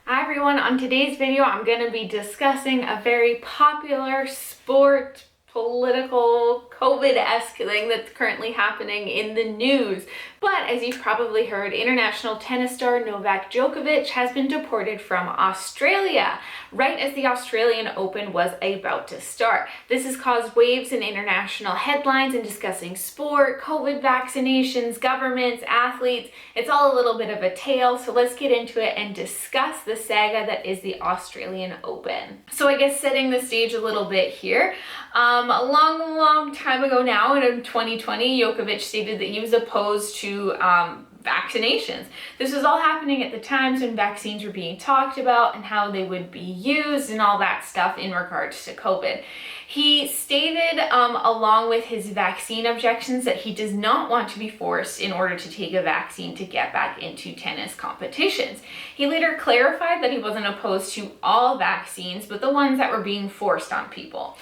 Hi everyone, on today's video I'm going to be discussing a very popular sport, political, COVID-esque thing that's currently happening in the news. But as you've probably heard, international tennis star Novak Djokovic has been deported from Australia, right as the Australian Open was about to start. This has caused waves in international headlines in discussing sport, COVID vaccinations, governments, athletes. It's all a little bit of a tale, so let's get into it and discuss the saga that is the Australian Open. So I guess setting the stage a little bit here, a long time ago now, in 2020, Djokovic stated that he was opposed to vaccinations. This was all happening at the times when vaccines were being talked about and how they would be used and all that stuff in regards to COVID. He stated, along with his vaccine objections, that he does not want to be forced in order to take a vaccine to get back into tennis competitions. He later clarified that he wasn't opposed to all vaccines, but the ones that were being forced on people.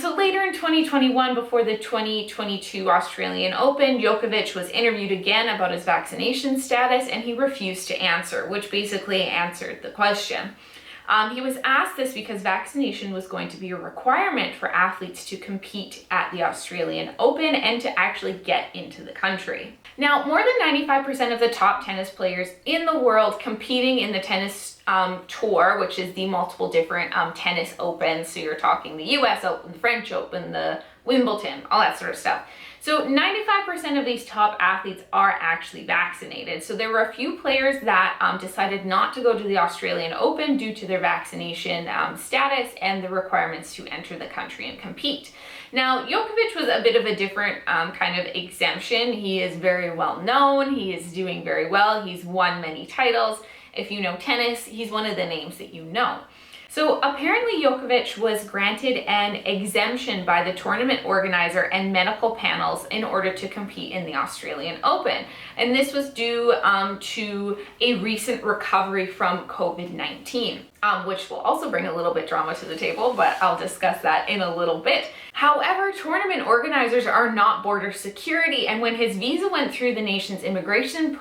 So later in 2021, before the 2022 Australian Open, Djokovic was interviewed again about his vaccination status, and he refused to answer, which basically answered the question. He was asked this because vaccination was going to be a requirement for athletes to compete at the Australian Open and to actually get into the country. Now, more than 95% of the top tennis players in the world competing in the tennis tour, which is the multiple different tennis opens, so you're talking the US Open, the French Open, the Wimbledon, all that sort of stuff. So 95% of these top athletes are actually vaccinated. So there were a few players that decided not to go to the Australian Open due to their vaccination status and the requirements to enter the country and compete. Now, Djokovic was a bit of a different kind of exemption. He is very well known. He is doing very well. He's won many titles. If you know tennis, he's one of the names that you know. So apparently Djokovic was granted an exemption by the tournament organizer and medical panels in order to compete in the Australian Open. And this was due to a recent recovery from COVID-19, which will also bring a little bit drama to the table, but I'll discuss that in a little bit. However, tournament organizers are not border security, and when his visa went through the nation's immigration and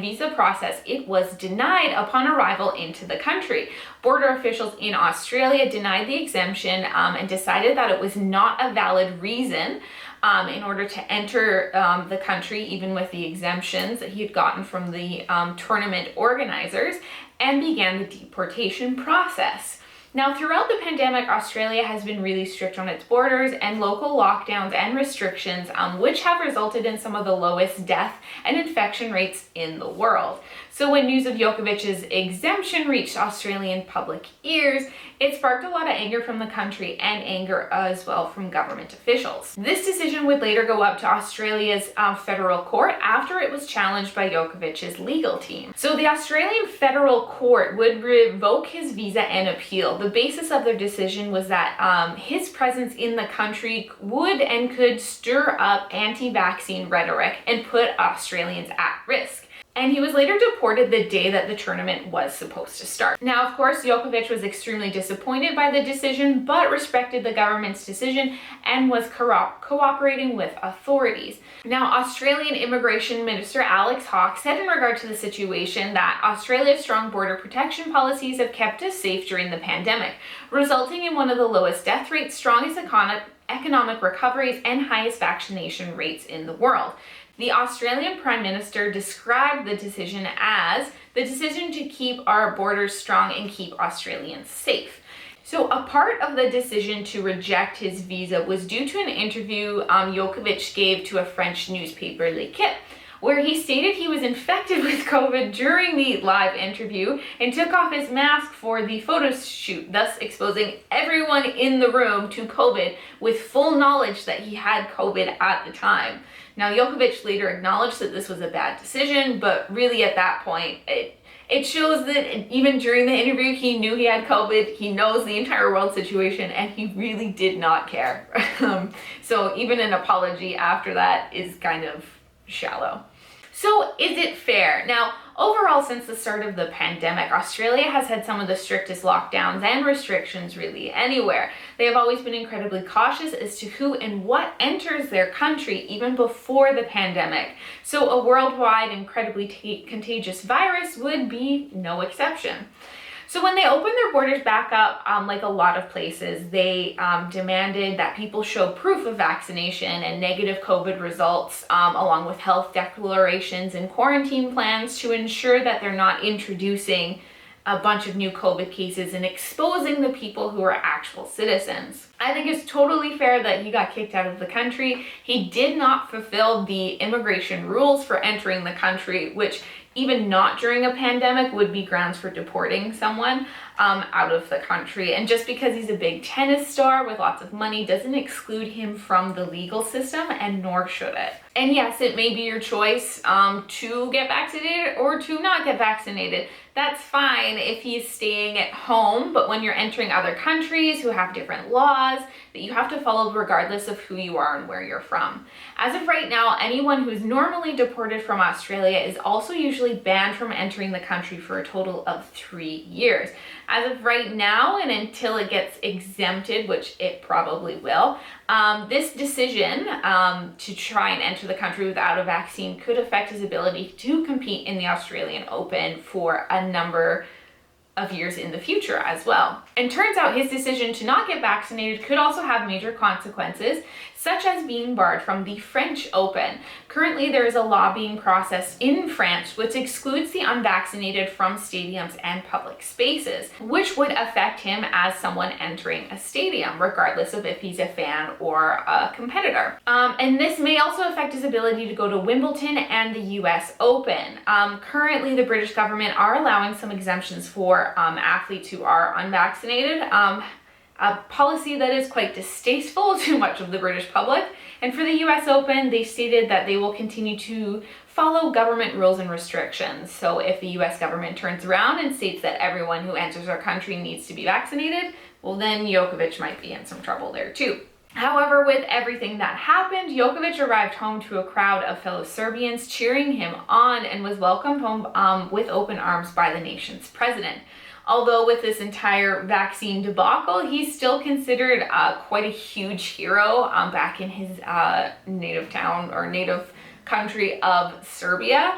visa process, it was denied upon arrival into the country. Border officials in Australia denied the exemption and decided that it was not a valid reason in order to enter the country, even with the exemptions that he had gotten from the tournament organizers, and began the deportation process. Now, throughout the pandemic, Australia has been really strict on its borders and local lockdowns and restrictions, which have resulted in some of the lowest death and infection rates in the world. So when news of Djokovic's exemption reached Australian public ears, it sparked a lot of anger from the country and anger as well from government officials. This decision would later go up to Australia's federal court after it was challenged by Djokovic's legal team. So the Australian federal court would revoke his visa and appeal. The basis of their decision was that his presence in the country would and could stir up anti-vaccine rhetoric and put Australians at risk. And he was later deported the day that the tournament was supposed to start. Now, of course, Djokovic was extremely disappointed by the decision, but respected the government's decision and was cooperating with authorities. Now, Australian Immigration Minister Alex Hawke said in regard to the situation that Australia's strong border protection policies have kept us safe during the pandemic, resulting in one of the lowest death rates, strongest economic recoveries, and highest vaccination rates in the world. The Australian Prime Minister described the decision as the decision to keep our borders strong and keep Australians safe. So a part of the decision to reject his visa was due to an interview Djokovic gave to a French newspaper, L'Equipe, where he stated he was infected with COVID during the live interview and took off his mask for the photo shoot, thus exposing everyone in the room to COVID with full knowledge that he had COVID at the time. Now, Djokovic later acknowledged that this was a bad decision, but really at that point, it shows that even during the interview, he knew he had COVID, he knows the entire world situation, and he really did not care. So even an apology after that is kind of shallow. So is it fair? there. Now, overall, since the start of the pandemic, Australia has had some of the strictest lockdowns and restrictions really anywhere. They have always been incredibly cautious as to who and what enters their country even before the pandemic. So a worldwide, incredibly contagious virus would be no exception. So when they opened their borders back up, like a lot of places, they demanded that people show proof of vaccination and negative COVID results, along with health declarations and quarantine plans to ensure that they're not introducing a bunch of new COVID cases and exposing the people who are actual citizens. I think it's totally fair that he got kicked out of the country. He did not fulfill the immigration rules for entering the country, which even not during a pandemic would be grounds for deporting someone out of the country. And just because he's a big tennis star with lots of money doesn't exclude him from the legal system, and nor should it. And yes, it may be your choice to get vaccinated or to not get vaccinated. That's fine if he's staying at home, but when you're entering other countries who have different laws that you have to follow regardless of who you are and where you're from. As of right now, anyone who's normally deported from Australia is also usually banned from entering the country for a total of 3 years. As of right now, and until it gets exempted, which it probably will, this decision to try and enter the country without a vaccine could affect his ability to compete in the Australian Open for a number of years in the future as well. And turns out his decision to not get vaccinated could also have major consequences, such as being barred from the French Open. Currently, there is a law being processed in France which excludes the unvaccinated from stadiums and public spaces, which would affect him as someone entering a stadium, regardless of if he's a fan or a competitor. And this may also affect his ability to go to Wimbledon and the US Open. Currently, the British government are allowing some exemptions for athletes who are unvaccinated. A policy that is quite distasteful to much of the British public. And for the US Open, they stated that they will continue to follow government rules and restrictions. So if the US government turns around and states that everyone who enters our country needs to be vaccinated, well then Djokovic might be in some trouble there too. However, with everything that happened, Djokovic arrived home to a crowd of fellow Serbians cheering him on and was welcomed home with open arms by the nation's president. Although with this entire vaccine debacle, he's still considered quite a huge hero back in his native town or native country of Serbia,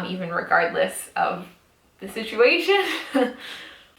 even regardless of the situation.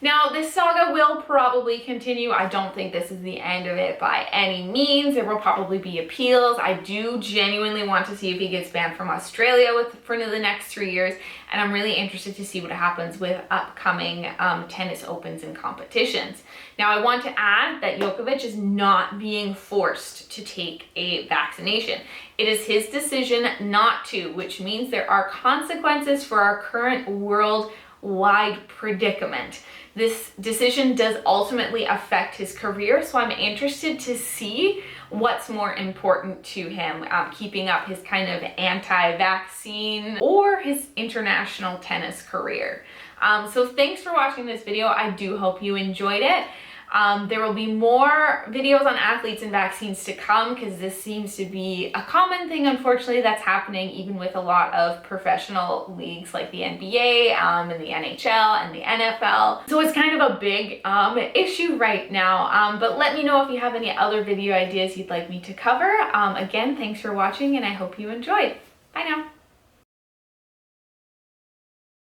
Now, this saga will probably continue. I don't think this is the end of it by any means. There will probably be appeals. I do genuinely want to see if he gets banned from Australia for the next 3 years, and I'm really interested to see what happens with upcoming tennis opens and competitions. Now, I want to add that Djokovic is not being forced to take a vaccination. It is his decision not to, which means there are consequences for our current worldwide predicament. This decision does ultimately affect his career, so I'm interested to see what's more important to him, keeping up his kind of anti-vaccine or his international tennis career. So thanks for watching this video. I do hope you enjoyed it. There will be more videos on athletes and vaccines to come because this seems to be a common thing, unfortunately, that's happening even with a lot of professional leagues like the NBA and the NHL and the NFL. So it's kind of a big issue right now, but let me know if you have any other video ideas you'd like me to cover. Again, thanks for watching and I hope you enjoyed. Bye now.